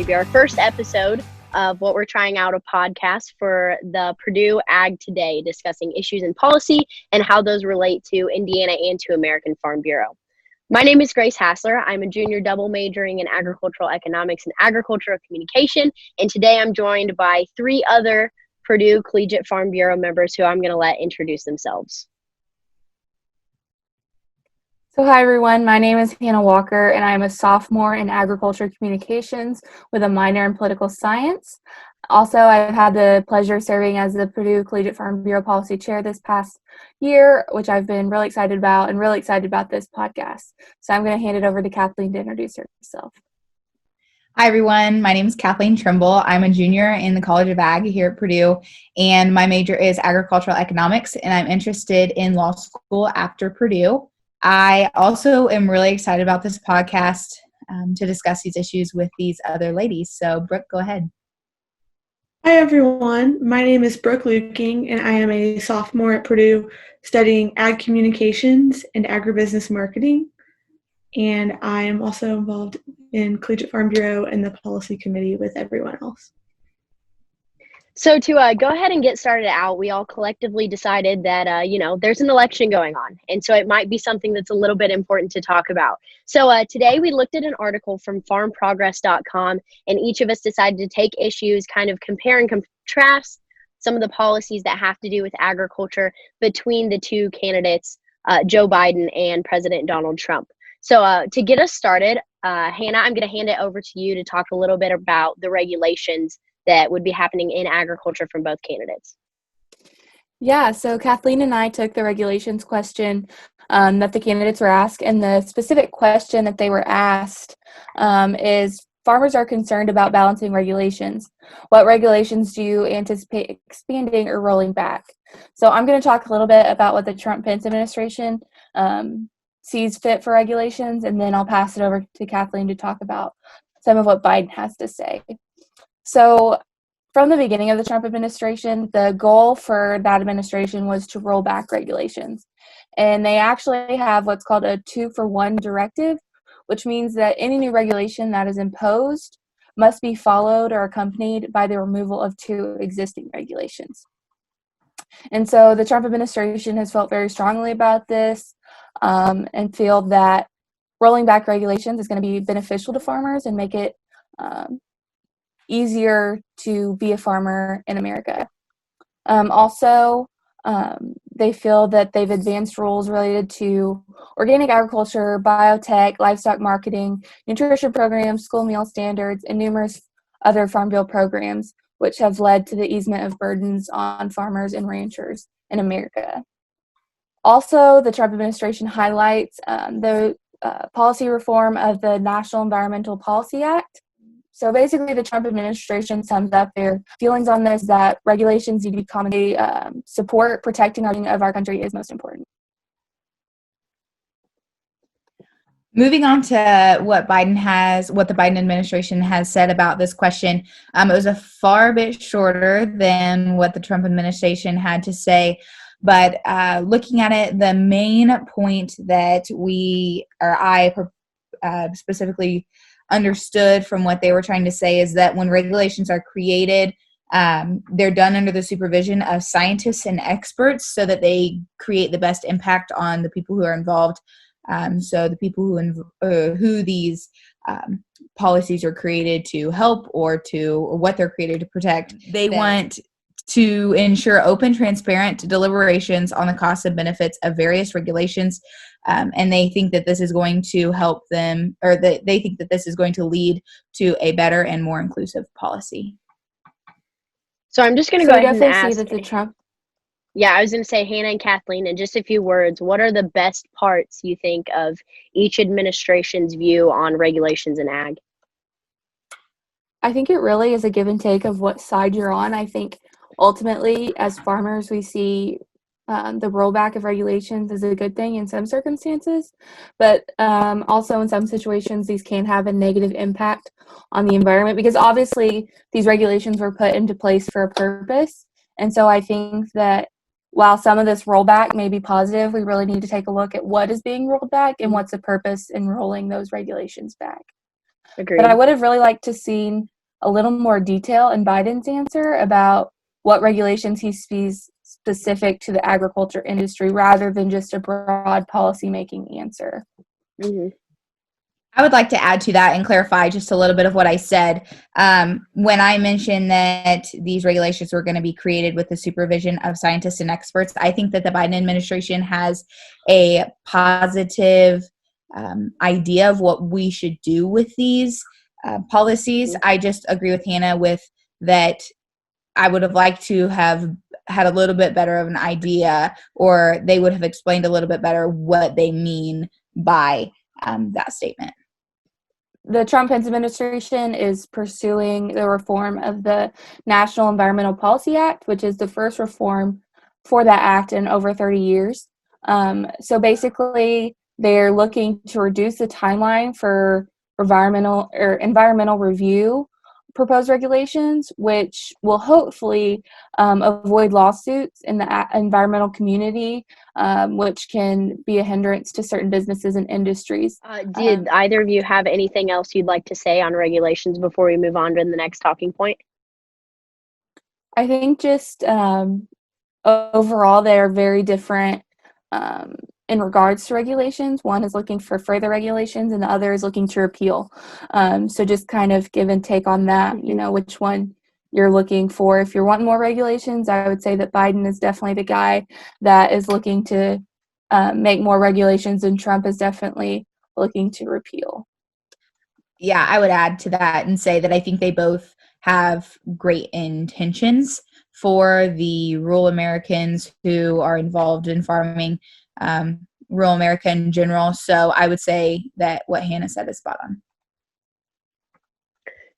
to be our first episode of what we're trying out, a podcast for the Purdue Ag Today, discussing issues in policy and how those relate to Indiana and to American Farm Bureau. My name is Grace Hasler. I'm a junior double majoring in agricultural economics and agricultural communication, and today I'm joined by three other Purdue Collegiate Farm Bureau members who I'm going to let introduce themselves. So hi everyone, my name is Hannah Walker and I am a sophomore in agriculture communications with a minor in political science. Also, I've had the pleasure of serving as the Purdue Collegiate Farm Bureau Policy Chair this past year, which I've been really excited about and really excited about this podcast. So I'm going to hand it over to Kathleen to introduce herself. Hi everyone, my name is Kathleen Trimble. I'm a junior in the College of Ag here at Purdue, and my major is agricultural economics, and I'm interested in law school after Purdue. I also am really excited about this podcast to discuss these issues with these other ladies. So, Brooke, go ahead. Hi, everyone. My name is Brooke Lueking, and I am a sophomore at Purdue studying ag communications and agribusiness marketing. And I am also involved in Collegiate Farm Bureau and the policy committee with everyone else. So to go ahead and get started out, we all collectively decided that, there's an election going on. And so it might be something that's a little bit important to talk about. So today we looked at an article from farmprogress.com, and each of us decided to take issues, kind of compare and contrast some of the policies that have to do with agriculture between the two candidates, Joe Biden and President Donald Trump. So to get us started, Hannah, I'm going to hand it over to you to talk a little bit about the regulations that would be happening in agriculture from both candidates. Yeah, so Kathleen and I took the regulations question that the candidates were asked, and the specific question that they were asked is, farmers are concerned about balancing regulations. What regulations do you anticipate expanding or rolling back? So I'm going to talk a little bit about what the Trump-Pence administration sees fit for regulations, and then I'll pass it over to Kathleen to talk about some of what Biden has to say. So from the beginning of the Trump administration, the goal for that administration was to roll back regulations. And they actually have what's called a 2-for-1 directive, which means that any new regulation that is imposed must be followed or accompanied by the removal of 2 existing regulations. And so the Trump administration has felt very strongly about this and feel that rolling back regulations is going to be beneficial to farmers and make it easier to be a farmer in America. They feel that they've advanced rules related to organic agriculture, biotech, livestock marketing, nutrition programs, school meal standards, and numerous other farm bill programs, which have led to the easement of burdens on farmers and ranchers in America. Also, the Trump administration highlights the policy reform of the National Environmental Policy Act. So basically, the Trump administration sums up their feelings on this, that regulations need to be commonly support protecting our country is most important. Moving on to what the Biden administration has said about this question, it was a far bit shorter than what the Trump administration had to say. But looking at it, the main point that I specifically understood from what they were trying to say is that when regulations are created, they're done under the supervision of scientists and experts so that they create the best impact on the people who are involved. So the people who these policies are created to help or what they're created to protect. They want to ensure open, transparent deliberations on the costs and benefits of various regulations. And they think that this is going to help them, or they think that this is going to lead to a better and more inclusive policy. So I'm just going to go ahead and ask. Yeah, I was going to say, Hannah and Kathleen, in just a few words, what are the best parts you think of each administration's view on regulations in ag? I think it really is a give and take of what side you're on. I think ultimately, as farmers, we see the rollback of regulations is a good thing in some circumstances, but also in some situations, these can have a negative impact on the environment because obviously these regulations were put into place for a purpose. And so I think that while some of this rollback may be positive, we really need to take a look at what is being rolled back and what's the purpose in rolling those regulations back. Agreed. But I would have really liked to seen a little more detail in Biden's answer about what regulations he sees specific to the agriculture industry rather than just a broad policy-making answer. Mm-hmm. I would like to add to that and clarify just a little bit of what I said. When I mentioned that these regulations were going to be created with the supervision of scientists and experts, I think that the Biden administration has a positive idea of what we should do with these policies. I just agree with Hannah with that. I would have liked to have had a little bit better of an idea, or they would have explained a little bit better what they mean by that statement. The Trump administration is pursuing the reform of the National Environmental Policy Act, which is the first reform for that act in over 30 years. So basically, they're looking to reduce the timeline for environmental review proposed regulations, which will hopefully avoid lawsuits in the environmental community, which can be a hindrance to certain businesses and industries. Did either of you have anything else you'd like to say on regulations before we move on to the next talking point? I think just overall, they are very different in regards to regulations. One is looking for further regulations and the other is looking to repeal. So just kind of give and take on that, which one you're looking for. If you're wanting more regulations, I would say that Biden is definitely the guy that is looking to make more regulations, and Trump is definitely looking to repeal. Yeah, I would add to that and say that I think they both have great intentions for the rural Americans who are involved in farming, rural America in general. So I would say that what Hannah said is spot on.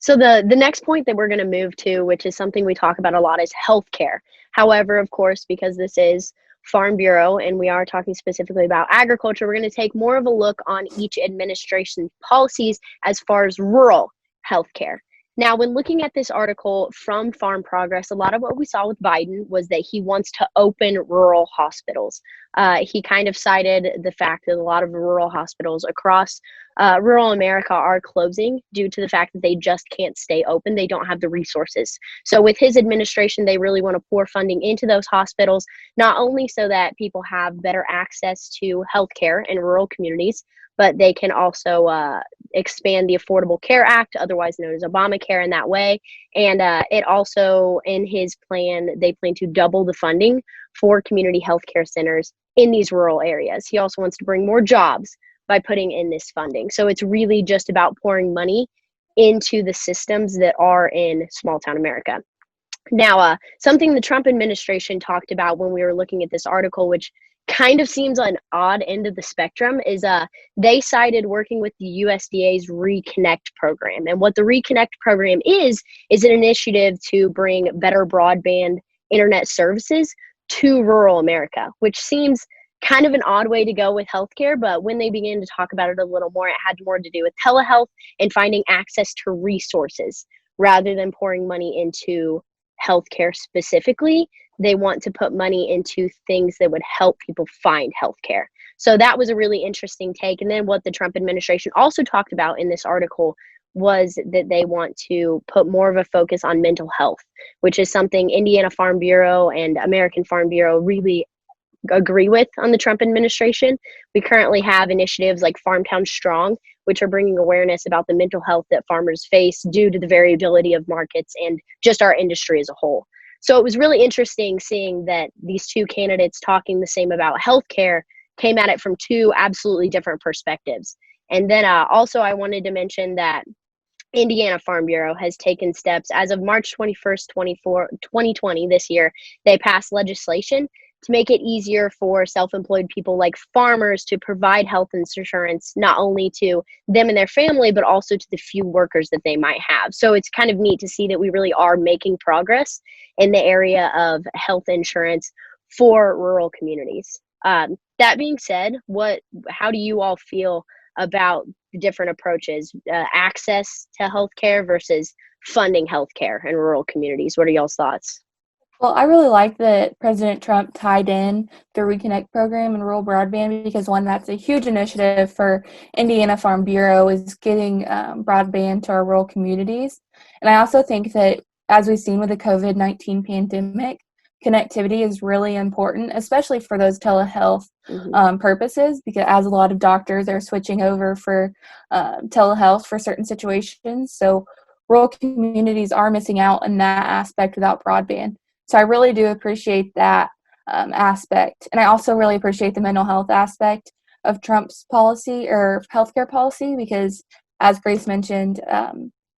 So the next point that we're going to move to, which is something we talk about a lot, is healthcare. However, of course, because this is Farm Bureau and we are talking specifically about agriculture, we're going to take more of a look on each administration's policies as far as rural healthcare. Now, when looking at this article from Farm Progress, a lot of what we saw with Biden was that he wants to open rural hospitals. He kind of cited the fact that a lot of rural hospitals across rural America are closing due to the fact that they just can't stay open. They don't have the resources. So with his administration, they really want to pour funding into those hospitals, not only so that people have better access to healthcare in rural communities, but they can also expand the Affordable Care Act, otherwise known as Obamacare, in that way. And it also, in his plan, they plan to double the funding for community healthcare centers in these rural areas. He also wants to bring more jobs by putting in this funding. So it's really just about pouring money into the systems that are in small town America. Now, something the Trump administration talked about when we were looking at this article, which kind of seems an odd end of the spectrum, is they cited working with the USDA's Reconnect program. And what the Reconnect program is an initiative to bring better broadband internet services to rural America, which seems kind of an odd way to go with healthcare. But when they began to talk about it a little more, it had more to do with telehealth and finding access to resources rather than pouring money into healthcare specifically. They want to put money into things that would help people find healthcare. So that was a really interesting take. And then what the Trump administration also talked about in this article was that they want to put more of a focus on mental health, which is something Indiana Farm Bureau and American Farm Bureau really agree with on the Trump administration. We currently have initiatives like Farmtown Strong, which are bringing awareness about the mental health that farmers face due to the variability of markets and just our industry as a whole. So it was really interesting seeing that these two candidates talking the same about healthcare came at it from two absolutely different perspectives. And then also I wanted to mention that Indiana Farm Bureau has taken steps as of March 21st, 2020 this year. They passed legislation to make it easier for self-employed people like farmers to provide health insurance, not only to them and their family, but also to the few workers that they might have. So it's kind of neat to see that we really are making progress in the area of health insurance for rural communities. That being said, how do you all feel about the different approaches, access to healthcare versus funding healthcare in rural communities? What are y'all's thoughts? Well, I really like that President Trump tied in the Reconnect program and rural broadband because, one, that's a huge initiative for Indiana Farm Bureau is getting broadband to our rural communities. And I also think that, as we've seen with the COVID-19 pandemic, connectivity is really important, especially for those telehealth purposes, because as a lot of doctors are switching over for telehealth for certain situations. So rural communities are missing out in that aspect without broadband. So I really do appreciate that aspect. And I also really appreciate the mental health aspect of Trump's policy or healthcare policy because, as Grace mentioned,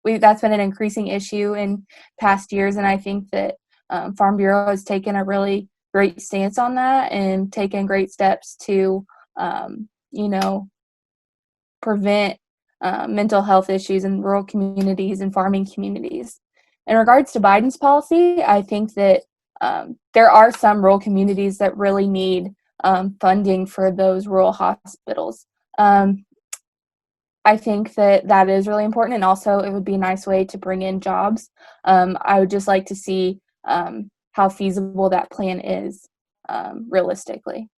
that's been an increasing issue in past years. And I think that Farm Bureau has taken a really great stance on that and taken great steps to, prevent mental health issues in rural communities and farming communities. In regards to Biden's policy, I think that there are some rural communities that really need funding for those rural hospitals. I think that is really important, and also it would be a nice way to bring in jobs. I would just like to see how feasible that plan is realistically.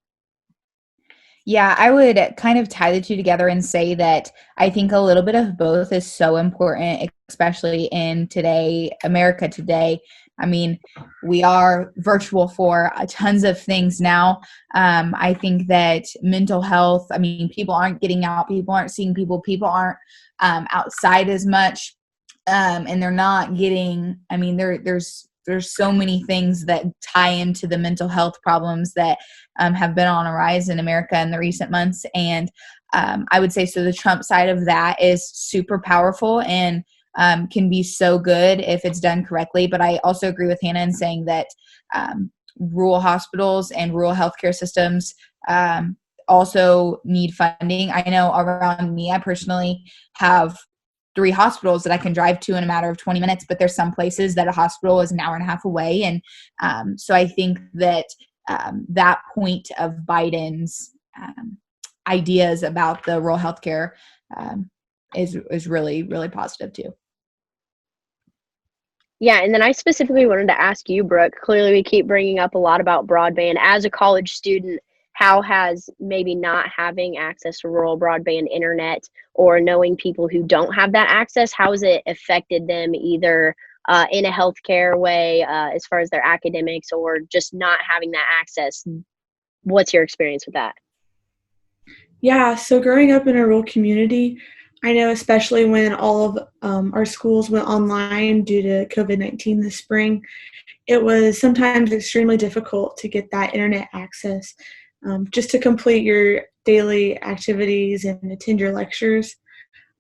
Yeah, I would kind of tie the two together and say that I think a little bit of both is so important, especially in America today. I mean, we are virtual for tons of things now. I think that mental health, I mean, people aren't getting out, people aren't seeing people aren't outside as much, and they're not getting, I mean, there's so many things that tie into the mental health problems that have been on a rise in America in the recent months. And I would say, so the Trump side of that is super powerful and can be so good if it's done correctly. But I also agree with Hannah in saying that rural hospitals and rural healthcare systems also need funding. I know around me, I personally have 3 hospitals that I can drive to in a matter of 20 minutes, but there's some places that a hospital is an hour and a half away. And so I think that that point of Biden's ideas about the rural healthcare is really, really positive too. Yeah, and then I specifically wanted to ask you, Brooke, clearly we keep bringing up a lot about broadband. As a college student, how has maybe not having access to rural broadband internet or knowing people who don't have that access, how has it affected them either in a healthcare way as far as their academics or just not having that access? What's your experience with that? Yeah, so growing up in a rural community, I know especially when all of our schools went online due to COVID-19 this spring, it was sometimes extremely difficult to get that internet access just to complete your daily activities and attend your lectures.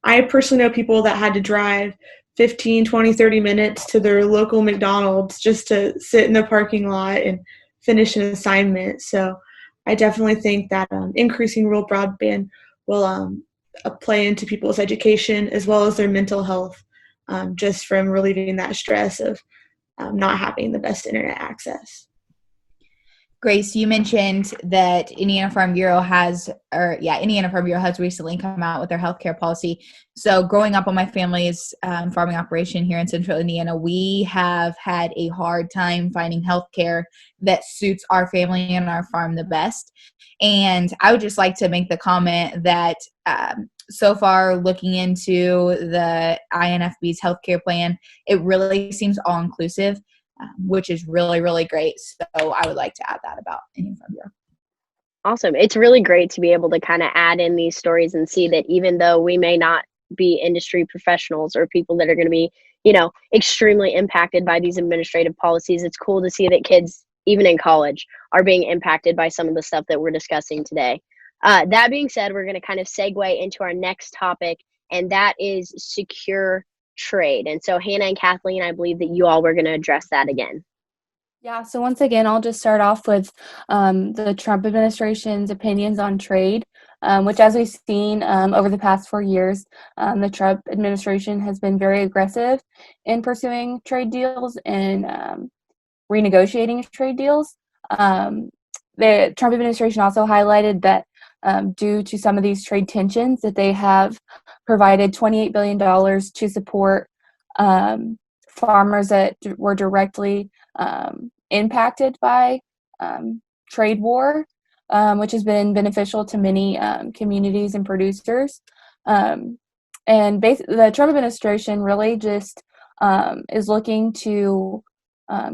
I personally know people that had to drive 15, 20, 30 minutes to their local McDonald's just to sit in the parking lot and finish an assignment. So I definitely think that increasing rural broadband will play into people's education as well as their mental health, just from relieving that stress of not having the best internet access. Grace, you mentioned that Indiana Farm Bureau has recently come out with their healthcare policy. So growing up on my family's farming operation here in central Indiana, we have had a hard time finding healthcare that suits our family and our farm the best. And I would just like to make the comment that so far looking into the INFB's healthcare plan, it really seems all-inclusive. Which is really, really great. So I would like to add that about Indiana Farm Bureau. Awesome. It's really great to be able to kind of add in these stories and see that even though we may not be industry professionals or people that are going to be, extremely impacted by these administrative policies, it's cool to see that kids, even in college, are being impacted by some of the stuff that we're discussing today. That being said, we're going to kind of segue into our next topic, and that is secure trade. And so Hannah and Kathleen, I believe that you all were going to address that again. Yeah, so once again, I'll just start off with the Trump administration's opinions on trade, which, as we've seen over the past 4 years, the Trump administration has been very aggressive in pursuing trade deals and renegotiating trade deals. The Trump administration also highlighted that due to some of these trade tensions, that they have provided $28 billion to support farmers that were directly impacted by trade war, which has been beneficial to many communities and producers. And the Trump administration really just is looking to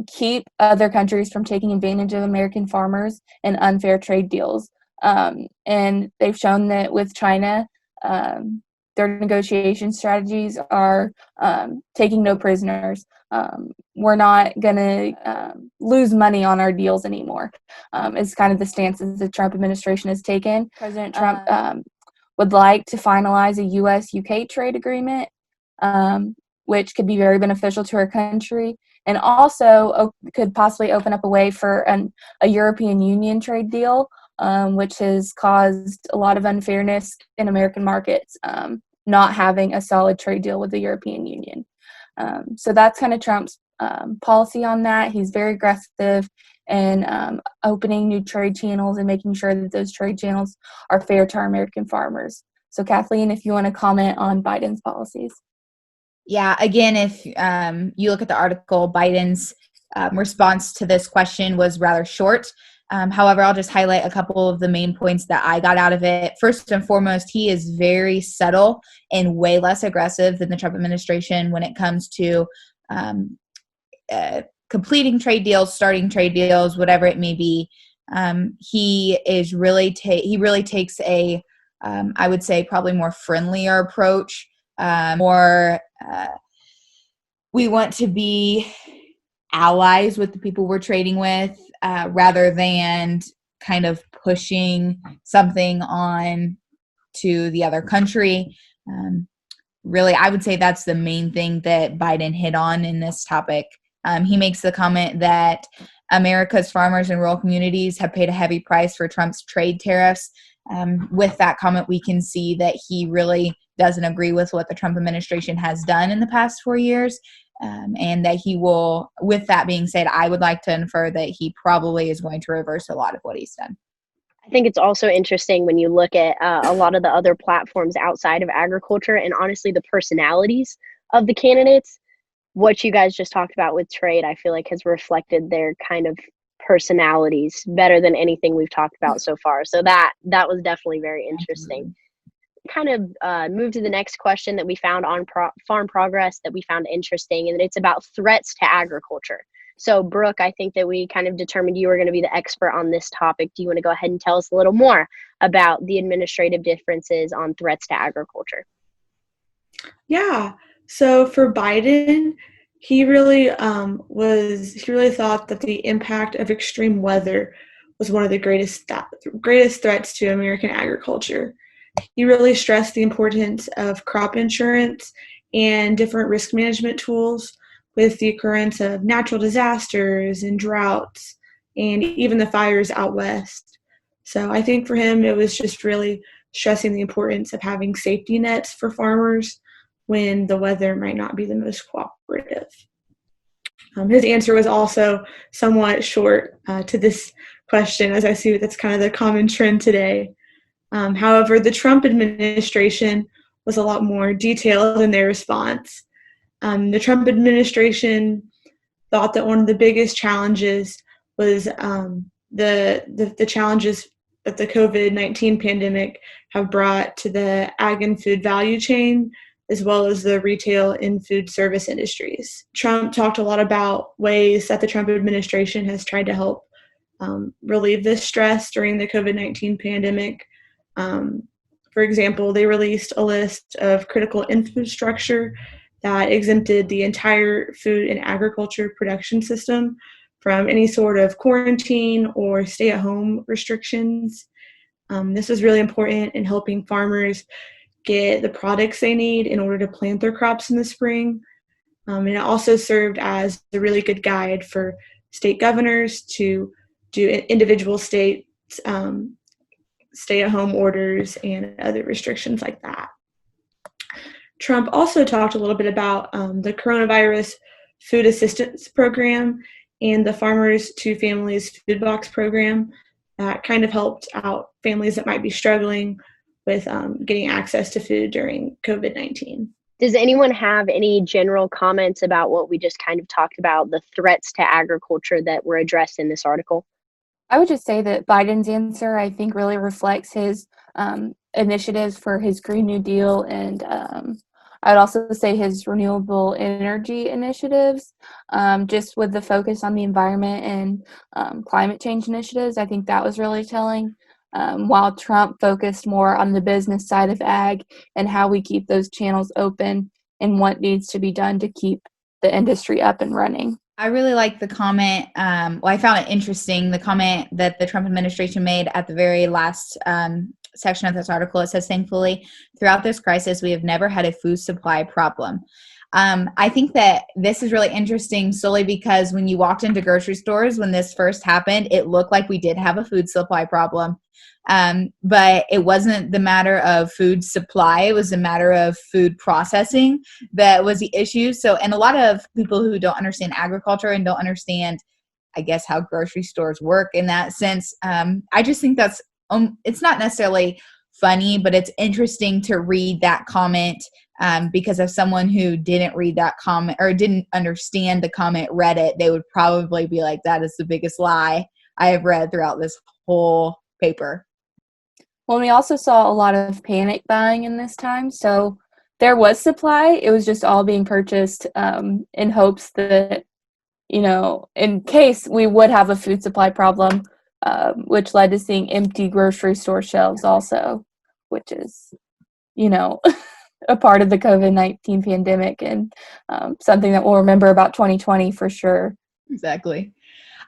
keep other countries from taking advantage of American farmers and unfair trade deals. And they've shown that with China, their negotiation strategies are taking no prisoners. We're not going to lose money on our deals anymore. Is kind of the stance that the Trump administration has taken. President Trump would like to finalize a U.S.-UK trade agreement, which could be very beneficial to our country, and also could possibly open up a way for a European Union trade deal, which has caused a lot of unfairness in American markets, not having a solid trade deal with the European Union. So that's kind of Trump's policy on that. He's very aggressive in opening new trade channels and making sure that those trade channels are fair to our American farmers. So Kathleen, if you want to comment on Biden's policies. Yeah, again, if you look at the article, Biden's response to this question was rather short. However, I'll just highlight a couple of the main points that I got out of it. First and foremost, he is very subtle and way less aggressive than the Trump administration when it comes to completing trade deals, starting trade deals, whatever it may be. He really takes a, I would say, probably more friendlier approach. We want to be allies with the people we're trading with, rather than kind of pushing something on to the other country. Really, I would say that's the main thing that Biden hit on in this topic. He makes the comment that America's farmers and rural communities have paid a heavy price for Trump's trade tariffs. With that comment, we can see that he really doesn't agree with what the Trump administration has done in the past 4 years. And that he will, with that being said, I would like to infer that he probably is going to reverse a lot of what he's done. I think it's also interesting when you look at a lot of the other platforms outside of agriculture and honestly the personalities of the candidates. What you guys just talked about with trade, I feel like has reflected their kind of personalities better than anything we've talked about so far. So that was definitely very interesting. Kind of move to the next question that we found on Farm Progress that we found interesting, and it's about threats to agriculture. So Brooke, I think that we kind of determined you were going to be the expert on this topic. Do you want to go ahead and tell us a little more about the administrative differences on threats to agriculture? Yeah. So for Biden, he really thought that the impact of extreme weather was one of the greatest threats to American agriculture. He really stressed the importance of crop insurance and different risk management tools with the occurrence of natural disasters and droughts and even the fires out west. So I think for him, it was just really stressing the importance of having safety nets for farmers when the weather might not be the most cooperative. His answer was also somewhat short to this question, as I see that's kind of the common trend today. However, the Trump administration was a lot more detailed in their response. The Trump administration thought that one of the biggest challenges was the challenges that the COVID-19 pandemic have brought to the ag and food value chain, as well as the retail and food service industries. Trump talked a lot about ways that the Trump administration has tried to help relieve this stress during the COVID-19 pandemic. For example, they released a list of critical infrastructure that exempted the entire food and agriculture production system from any sort of quarantine or stay-at-home restrictions. This is really important in helping farmers get the products they need in order to plant their crops in the spring. And it also served as a really good guide for state governors to do individual states' stay-at-home orders and other restrictions like that. Trump also talked a little bit about the coronavirus food assistance program and the Farmers to Families Food Box program that kind of helped out families that might be struggling with getting access to food during COVID-19. Does anyone have any general comments about what we just kind of talked about, the threats to agriculture that were addressed in this article? I would just say that Biden's answer, I think, really reflects his initiatives for his Green New Deal, and I'd also say his renewable energy initiatives, just with the focus on the environment and climate change initiatives. I think that was really telling. While Trump focused more on the business side of ag and how we keep those channels open and what needs to be done to keep the industry up and running. I really like the comment. I found it interesting, the comment that the Trump administration made at the very last section of this article. It says, thankfully, throughout this crisis, we have never had a food supply problem. I think that this is really interesting solely because when you walked into grocery stores when this first happened, it looked like we did have a food supply problem. But it wasn't the matter of food supply. It was a matter of food processing that was the issue. So, and a lot of people who don't understand agriculture and don't understand, I guess, how grocery stores work in that sense. I just think that's, it's not necessarily funny, but it's interesting to read that comment because if someone who didn't read that comment or didn't understand the comment read it, they would probably be like, that is the biggest lie I have read throughout this whole paper. Well, we also saw a lot of panic buying in this time. So there was supply. It was just all being purchased in hopes that, in case we would have a food supply problem, which led to seeing empty grocery store shelves also, which is, a part of the COVID-19 pandemic and something that we'll remember about 2020 for sure. Exactly.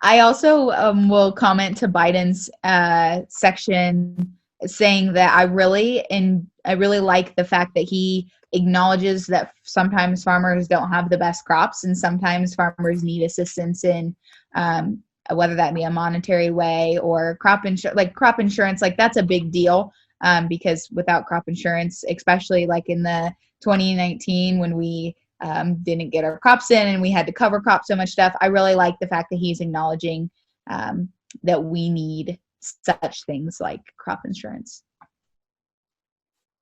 I also will comment to Biden's section saying that I really like the fact that he acknowledges that sometimes farmers don't have the best crops and sometimes farmers need assistance in whether that be a monetary way or crop insurance. Like that's a big deal because without crop insurance, especially like in the 2019 when we didn't get our crops in and we had to cover crop so much stuff, I really like the fact that he's acknowledging that we need such things like crop insurance.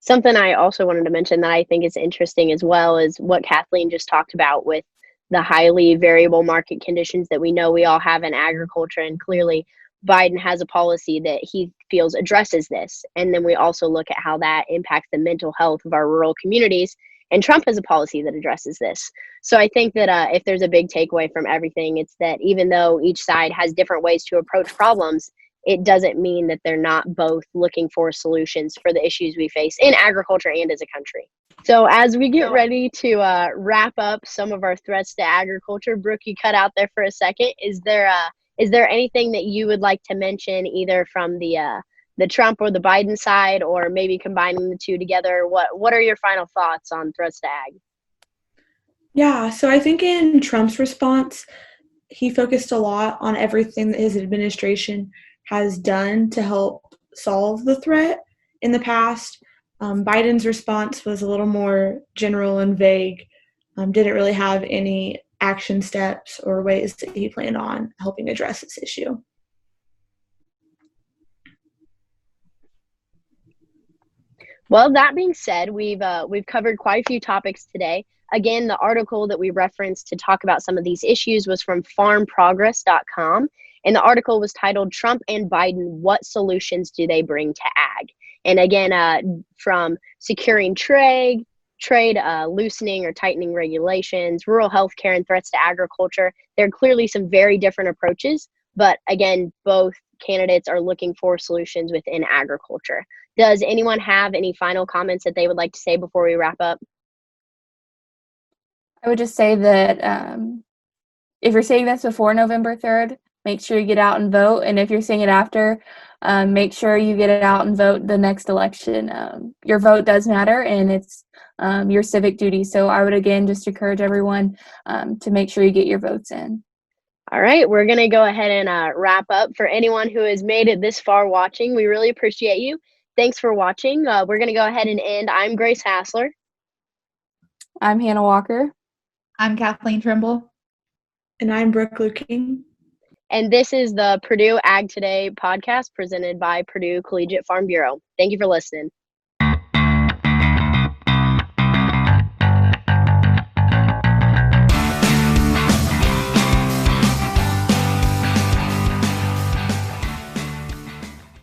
Something I also wanted to mention that I think is interesting as well is what Kathleen just talked about with the highly variable market conditions that we know we all have in agriculture. And clearly Biden has a policy that he feels addresses this. And then we also look at how that impacts the mental health of our rural communities. And Trump has a policy that addresses this. So I think that if there's a big takeaway from everything, it's that even though each side has different ways to approach problems, it doesn't mean that they're not both looking for solutions for the issues we face in agriculture and as a country. So as we get ready to wrap up some of our threats to agriculture, Brooke, you cut out there for a second. Is there anything that you would like to mention either from the Trump or the Biden side, or maybe combining the two together? What are your final thoughts on threats to ag? Yeah, so I think in Trump's response, he focused a lot on everything that his administration has done to help solve the threat in the past. Biden's response was a little more general and vague, didn't really have any action steps or ways that he planned on helping address this issue. Well, that being said, we've covered quite a few topics today. Again, the article that we referenced to talk about some of these issues was from farmprogress.com. And the article was titled Trump and Biden, What Solutions Do They Bring to Ag? And again, from securing trade, loosening or tightening regulations, rural healthcare, and threats to agriculture, there are clearly some very different approaches. But again, both candidates are looking for solutions within agriculture. Does anyone have any final comments that they would like to say before we wrap up? I would just say that if you're seeing this before November 3rd, make sure you get out and vote. And if you're seeing it after, make sure you get it out and vote the next election. Your vote does matter, and it's your civic duty. So I would, again, just encourage everyone to make sure you get your votes in. All right, we're going to go ahead and wrap up. For anyone who has made it this far watching, we really appreciate you. Thanks for watching. We're going to go ahead and end. I'm Grace Hasler. I'm Hannah Walker. I'm Kathleen Trimble. And I'm Brooke Lueking. And this is the Purdue Ag Today podcast presented by Purdue Collegiate Farm Bureau. Thank you for listening.